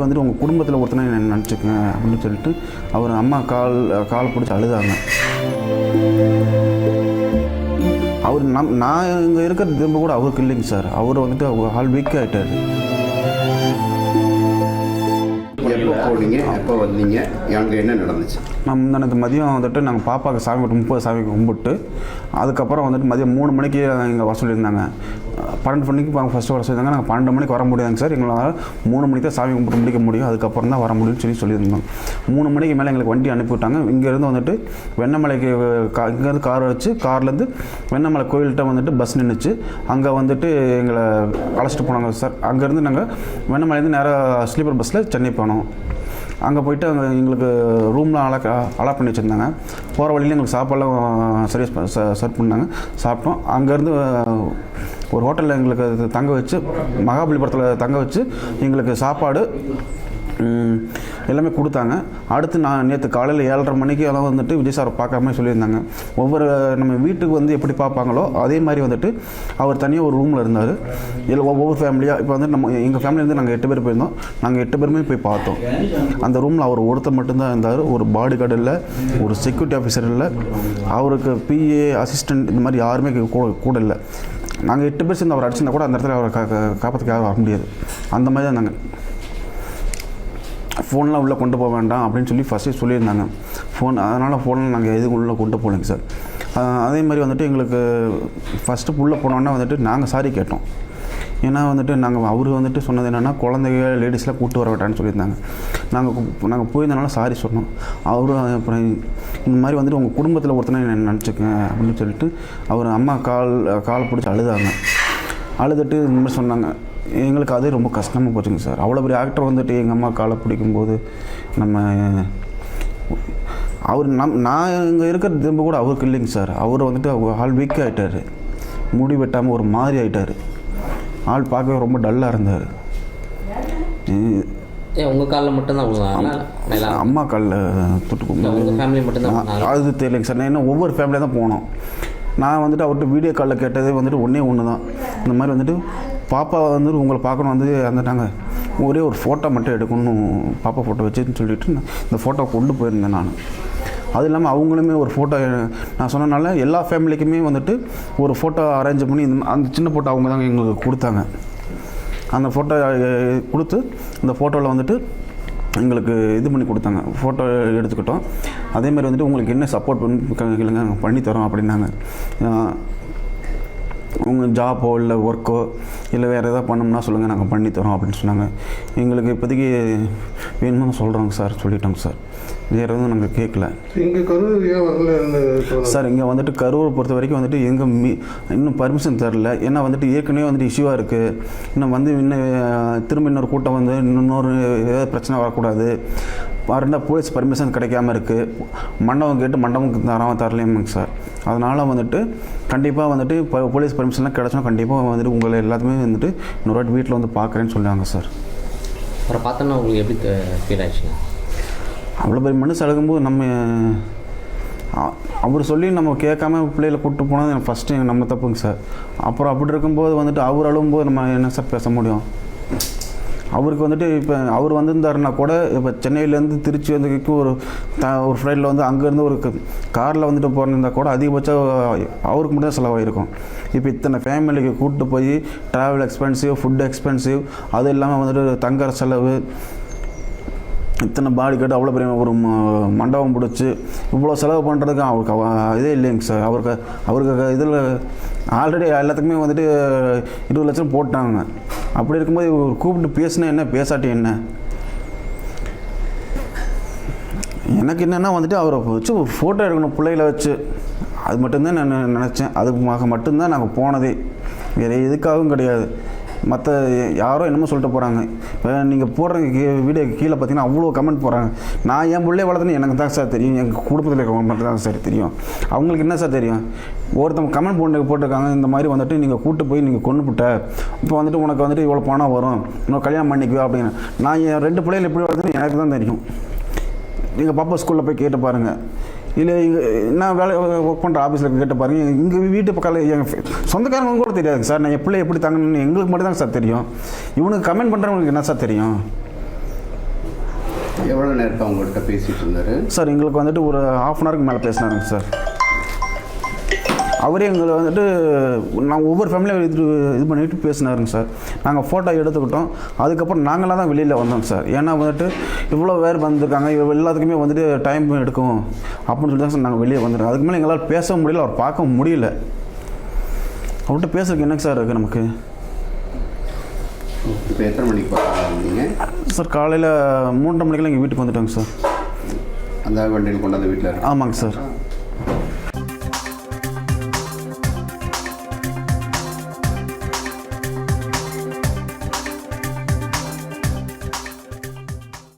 வந்துட்டு உங்கள் குடும்பத்தில் ஒருத்தனை நினச்சிக்கங்க அப்படின்னு சொல்லிட்டு அவர் அம்மா கால் பிடிச்சி அழுதாங்க. அவர் நான் இங்கே இருக்கிற திரும்ப கூட அவருக்கு இல்லைங்க சார். அவர் வந்துட்டு ஆள் வீக் ஆகிட்டார். எப்போ போனீங்க, எப்போ வந்தீங்க, அங்கே என்ன நடந்துச்சு? முந்தானத்து மதியம் வந்துட்டு நாங்கள் பாப்பாவுக்கு சாமி 30 சாமி கும்பிட்டு அதுக்கப்புறம் வந்துட்டு மதியம் 3 மணிக்கு இங்கே வர சொல்லியிருந்தாங்க. 12 மணிக்கு ஃபஸ்ட்டு வர சொல்லியிருந்தாங்க. நாங்கள் 12 மணிக்கு வர முடியாதுங்க சார், எங்களால் 3 மணிக்கு தான் சாமி கும்பிட்டு முடிக்க முடியும், அதுக்கப்புறம் தான் வர முடியும்னு சொல்லியிருந்தோம். 3 மணிக்கு மேலே எங்களுக்கு வண்டி அனுப்பிவிட்டாங்க. இங்கேருந்து வந்துட்டு வெண்ணமலைக்கு இங்கேருந்து கார் வச்சு கார்லேருந்து வெண்ணமலை கோயில்கிட்ட வந்துட்டு பஸ் நின்றுச்சு. அங்கே வந்துட்டு எங்களை அழைச்சிட்டு போனாங்க சார். அங்கேருந்து நாங்கள் வெண்ணமலைலேருந்து நேராக ஸ்லீப்பர் பஸ்ஸில் சென்னை போனோம். அங்கே போயிட்டு அங்கே எங்களுக்கு ரூம்லாம் அலாட் பண்ணி வச்சுருந்தாங்க. போகிற வழியில் எங்களுக்கு சாப்பாடெல்லாம் சர்வ் பண்ணாங்க, சாப்பிட்டோம். அங்கேருந்து ஒரு ஹோட்டலில் எங்களுக்கு தங்க வச்சு, மகாபலிபுரத்தில் தங்க வச்சு எங்களுக்கு சாப்பாடு எல்லாமே கொடுத்தாங்க. அடுத்து நான் நேற்று காலையில் 7:30 மணிக்கு எல்லாம் வந்துட்டு விஜய் சாரை பார்க்காம சொல்லியிருந்தாங்க. நம்ம வீட்டுக்கு வந்து எப்படி பார்ப்பாங்களோ அதே மாதிரி வந்துட்டு அவர் தனியாக ஒரு ரூமில் இருந்தார். இல்லை ஒவ்வொரு ஃபேமிலியாக இப்போ வந்து எங்கள் ஃபேமிலியிலேருந்து நாங்கள் 8 பேர் போயிருந்தோம். நாங்கள் 8 பேருமே போய் பார்த்தோம். அந்த ரூமில் அவர் ஒருத்தர் மட்டும்தான் இருந்தார். ஒரு பாடி கார்டு இல்லை, ஒரு செக்யூரிட்டி ஆஃபீஸர் இல்லை, அவருக்கு பிஏ அசிஸ்டண்ட் இந்த மாதிரி யாருமே கூட இல்லை. நாங்கள் 8 பேர் சேர்ந்து அவர் அடிச்சிருந்தா கூட அந்த இடத்துல அவரை காப்பாற்றுக்க யாரும் வர முடியாது. அந்த மாதிரி தான் நாங்கள் ஃபோன்லாம் உள்ளே கொண்டு போக வேண்டாம் அப்படின்னு சொல்லி ஃபஸ்ட்டே சொல்லியிருந்தாங்க. அதனால் ஃபோனில் நாங்கள் எதுவும் உள்ளே கொண்டு போகலைங்க சார். அதே மாதிரி வந்துட்டு எங்களுக்கு ஃபஸ்ட்டு உள்ளே போனோன்னா வந்துட்டு நாங்கள் சாரி கேட்டோம். ஏன்னா வந்துட்டு அவர் வந்துட்டு சொன்னது என்னென்னா குழந்தைங்க லேடிஸ்லாம் கூப்பிட்டு வர வேண்டான்னு சொல்லியிருந்தாங்க. நாங்கள் போயிருந்தனால சாரி சொன்னோம். அவரும் அப்புறம் இந்த மாதிரி வந்துட்டு உங்கள் குடும்பத்தில் ஒருத்தனை நினச்சிக்கங்க அப்படின்னு சொல்லிட்டு அவர் அம்மா கால் பிடிச்சி அழுதாங்க. அழுதுட்டு இந்த மாதிரி சொன்னாங்க. எங்களுக்கு அதே ரொம்ப கஷ்டமாக போச்சுங்க சார். அவ்வளோ பெரிய ஆக்டர் வந்துட்டு எங்கள் அம்மா காலை பிடிக்கும்போது அவர் நான் இங்கே இருக்கிற திரும்ப கூட அவருக்கு இல்லைங்க சார். அவர் வந்துட்டு ஆள் வீக் ஆகிட்டார். முடி வெட்டாமல் ஒரு மாதிரி ஆகிட்டார். ஆள் பார்க்கவே ரொம்ப டல்லாக இருந்தார். உங்கள் காலில் மட்டும்தான் அம்மா காலில் அது தெரியலைங்க சார். நான் என்ன ஒவ்வொரு ஃபேமிலியாக தான் போனோம். நான் வந்துட்டு அவர்கிட்ட வீடியோ காலில் கேட்டதே வந்துட்டு ஒன்று தான். இந்த மாதிரி வந்துட்டு பாப்பா வந்துட்டு உங்களை பார்க்கணும் வந்து வந்துட்டாங்க, ஒரே ஒரு ஃபோட்டோ மட்டும் எடுக்கணும், பாப்பா ஃபோட்டோ வச்சுன்னு சொல்லிவிட்டு இந்த ஃபோட்டோ கொண்டு போயிருந்தேன் நான். அது இல்லாமல் அவங்களுமே ஒரு ஃபோட்டோ நான் சொன்னனால எல்லா ஃபேமிலிக்குமே வந்துட்டு ஒரு ஃபோட்டோ அரேஞ்ச் பண்ணி அந்த சின்ன ஃபோட்டோ அவங்க தாங்க எங்களுக்கு கொடுத்தாங்க. அந்த ஃபோட்டோ கொடுத்து அந்த ஃபோட்டோவில் வந்துட்டு எங்களுக்கு இது பண்ணி கொடுத்தாங்க. ஃபோட்டோ எடுத்துக்கிட்டோம். அதேமாதிரி வந்துட்டு உங்களுக்கு என்ன சப்போர்ட் இல்லைங்க பண்ணித்தரோம் அப்படின்னாங்க. உங்கள் ஜாப்போ இல்லை ஒர்க்கோ இல்லை வேறு எதாவது பண்ணோம்னா சொல்லுங்கள், நாங்கள் பண்ணித்தரோம் அப்படின்னு சொன்னாங்க. எங்களுக்கு இப்போதைக்கு வேணும்னு சொல்கிறோங்க சார், சொல்லிட்டோங்க சார். வேறு எதுவும் நாங்கள் கேட்கல. இங்கே கரூர் வரல சார். இங்கே வந்துட்டு கரூரை பொறுத்த வரைக்கும் வந்துட்டு இன்னும் பர்மிஷன் தரல. ஏன்னா வந்துட்டு ஏற்கனவே வந்துட்டு இஷ்யூவாக இருக்குது. இன்னும் திரும்ப இன்னொரு கூட்டம் வந்து இன்னொரு ஏதாவது பிரச்சனை வரக்கூடாது. ரெண்டா போலீஸ் பர்மிஷன் கிடைக்காம இருக்குது. மண்டபம் கேட்டு மண்டபம் தரலையாமுங்க சார். அதனால் வந்துட்டு கண்டிப்பாக வந்துட்டு இப்போ போலீஸ் பர்மிஷன்லாம் கிடச்சோன்னா கண்டிப்பாக வந்துட்டு உங்களை எல்லாத்துமே வந்துட்டு இன்னொரு வாட்டி வீட்டில் வந்து பார்க்குறேன்னு சொல்லுவாங்க சார். அப்புறம் பார்த்தோன்னா உங்களுக்கு எப்படி ஃபீல் ஆயிடுச்சுங்க? அவ்வளோ பெரிய மனசு அழகும்போது அவர் சொல்லி நம்ம கேட்காம பிள்ளைகளை கூப்பிட்டு போனது எனக்கு ஃபஸ்ட்டு நம்ம தப்புங்க சார். அப்புறம் அப்படி இருக்கும்போது வந்துட்டு அவர் அழுகும்போது நம்ம என்ன சார் பேச முடியும்? அவருக்கு வந்துட்டு இப்போ அவர் வந்திருந்தாருன்னா கூட இப்போ சென்னையிலேருந்து திருச்சி வந்ததுக்கு ஒரு ஃப்ளைட்டில் வந்து அங்கேருந்து ஒரு காரில் வந்துட்டு போயிருந்தா கூட அதிகபட்சம் அவருக்கு மட்டும் தான் செலவாகிருக்கும். இப்போ இத்தனை ஃபேமிலிக்கு கூப்பிட்டு போய் ட்ராவல் எக்ஸ்பென்சிவ், ஃபுட் எக்ஸ்பென்சிவ், அது இல்லாமல் வந்துட்டு தங்குற செலவு, இத்தனை பாடி கட்டு, அவ்வளோ பெரிய ஒரு மண்டபம் பிடிச்சி இவ்வளோ செலவு பண்ணுறதுக்கு அவருக்கு இதே இல்லைங்க சார். அவருக்கு இதில் ஆல்ரெடி எல்லாத்துக்குமே வந்துட்டு 20 லட்சம் போட்டாங்க. அப்படி இருக்கும்போது கூப்பிட்டு பேசினா என்ன, பேசாட்டி என்ன? எனக்கு என்னென்னா வந்துட்டு அவரை வச்சு ஒரு ஃபோட்டோ எடுக்கணும் பிள்ளைகளை வச்சு. அது மட்டும்தான் நான் நினச்சேன். அதுக்கு மட்டும்தான் நாங்கள் போனதே, வேறு எதுக்காகவும் கிடையாது. மற்ற யாரோ என்னமோ சொல்லிட்டு போகிறாங்க. இப்போ நீங்கள் போடுற வீடியோக்கு கீழே பார்த்தீங்கன்னா அவ்வளோ கமெண்ட் போடுறாங்க. நான் என் பிள்ளைய வளர்த்துன்னு எனக்கு தான் சார் தெரியும், எங்கள் குடும்பத்தில் இருக்கவங்க மட்டும் தான் சார் தெரியும். அவங்களுக்கு என்ன சார் தெரியும்? ஒருத்தவங்க கமெண்ட் போட்டிருக்காங்க, இந்த மாதிரி வந்துட்டு நீங்கள் கூப்பிட்டு போய் நீங்கள் கொண்டுபிட்ட, இப்போ வந்துட்டு உனக்கு வந்துட்டு இவ்வளோ பணம் வரும், இன்னும் கல்யாணம் பண்ணிக்குவா அப்படின்னு. நான் என் 2 பிள்ளைகள் எப்படி வளர்த்துன்னு எனக்கு தான் தெரியும். நீங்கள் பாப்பா ஸ்கூலில் போய் கேட்டு பாருங்கள். இல்லை நான் ஒர்க் பண்ணுற ஆஃபீஸில் கேட்டு பாருங்கள். இங்கே வீட்டு பக்கத்தில் எங்கள் சொந்தக்காரங்க கூட தெரியாது சார். நான் என் பிள்ளை எப்படி தாங்கணும்னு எங்களுக்கு மட்டும் தான் சார் தெரியும். இவனுக்கு கமெண்ட் பண்ணுறவங்களுக்கு என்ன சார் தெரியும்? எவ்வளோ நேரத்தை உங்கள்கிட்ட பேசிகிட்டு இருந்தார்? சார் எங்களுக்கு வந்துட்டு ஒரு ½ அன் ஹவருக்கு மேலே பேசினாருங்க சார். அவரே எங்களை வந்துட்டு நாங்கள் ஒவ்வொரு ஃபேமிலியும் இது பண்ணிவிட்டு பேசினாருங்க சார். நாங்கள் ஃபோட்டோ எடுத்துக்கிட்டோம். அதுக்கப்புறம் நாங்களாம் தான் வெளியில் வந்தோம் சார். ஏன்னா வந்துட்டு இவ்வளோ பேர் வந்திருக்காங்க, எல்லாத்துக்குமே வந்துட்டு டைம் எடுக்கும் அப்படின்னு சொல்லி தான் சார் நாங்கள் வெளியே வந்துடுறோம். அதுக்கு மேலே எங்களால் பேச முடியல, அவர் பார்க்க முடியல. அவர்கிட்ட பேசுறதுக்கு என்னங்க சார் இருக்குது நமக்கு? இப்போ எத்தனை மணிக்கு பார்க்க வந்தீங்க சார்? காலையில் 3:30 மணிக்கெல்லாம் எங்கள் வீட்டுக்கு வந்துட்டோங்க சார். அந்த வண்டியில் கொண்டாந்து வீட்டில் இருக்கு. ஆமாங்க சார்.